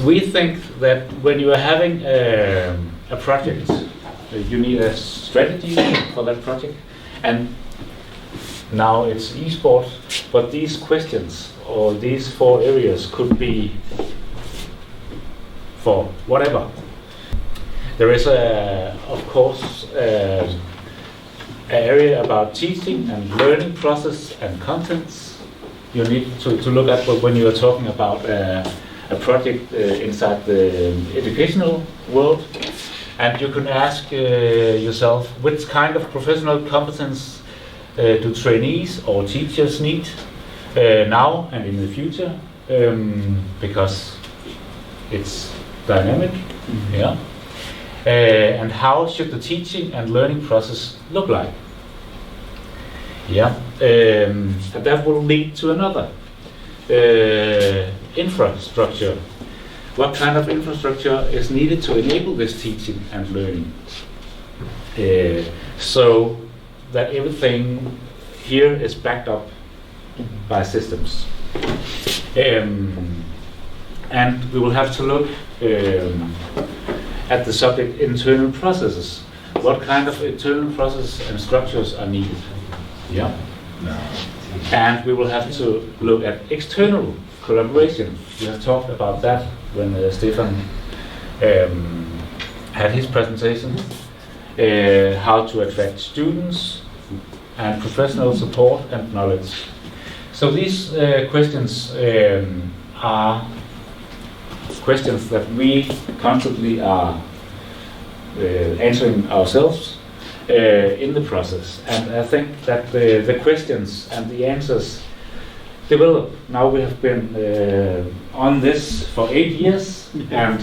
We think that when you are having a project, you need a strategy for that project, and now it's esports, but these questions or these 4 areas could be for whatever. There is of course an area about teaching and learning process and contents. You need to look at when you are talking about a project inside the educational world, and you can ask yourself which kind of professional competence do trainees or teachers need now and in the future, because it's dynamic. Yeah. And how should the teaching and learning process look like? Yeah, and that will lead to another infrastructure. What kind of infrastructure is needed to enable this teaching and learning? So that everything here is backed up by systems. And we will have to look at the subject internal processes. What kind of internal processes and structures are needed? Yeah. And we will have to look at external collaboration. We have talked about that when Stefan had his presentation. How to attract students and professional support and knowledge. So these questions are questions that we constantly are answering ourselves in the process, and I think that the questions and the answers develop. Now we have been on this for 8 years, and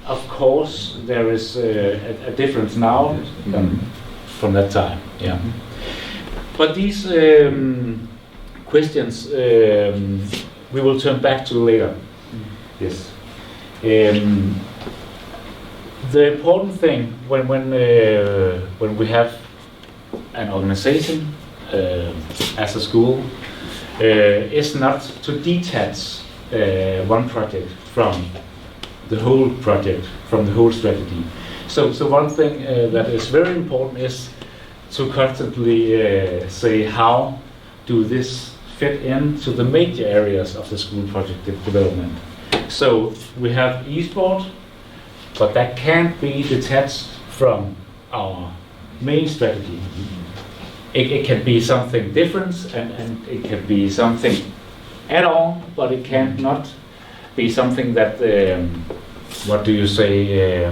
of course there is a difference now than from that time. Yeah, but these questions we will turn back to later. Yes. The important thing when we have an organization as a school is not to detach one project from the whole project, from the whole strategy. So one thing that is very important is to constantly say, how do this fit into the major areas of the school project development? So we have esports, but that can't be detached from our main strategy. It can be something different, and it can be something at all, but it cannot be something that, what do you say,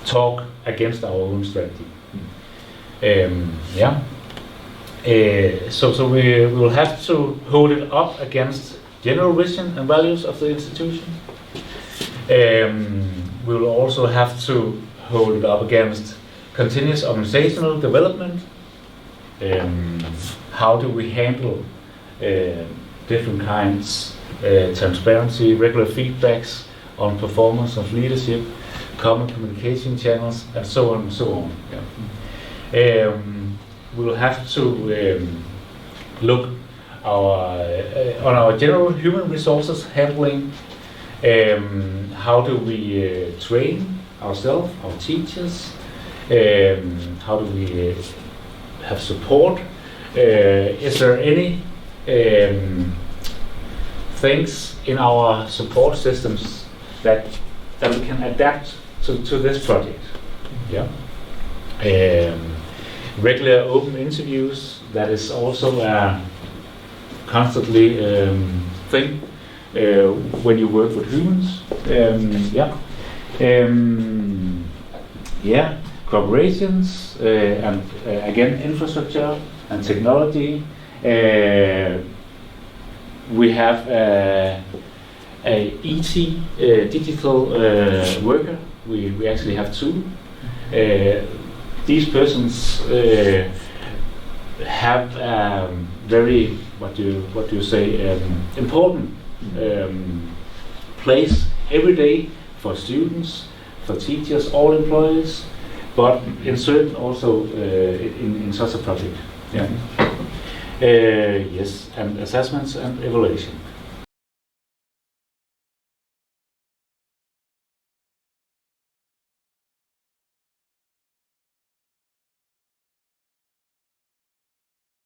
talk against our own strategy. Yeah. So we will have to hold it up against general vision and values of the institution. We will also have to hold it up against continuous organizational development. How do we handle different kinds, transparency, regular feedbacks on performance of leadership, common communication channels, and so on and so on. Yeah. We will have to look on our general human resources handling. How do we train ourselves, our teachers? How do we have support? Is there any things in our support systems that we can adapt to this project? Yeah. Regular open interviews, that is also a constantly thing when you work with humans. Yeah, corporations and again infrastructure and technology. We have a ET digital worker. We actually have 2. These persons have very what do you say important place every day for students, for teachers, all employees, but in certain also in such a project. Yeah. Yes, and assessments and evaluation.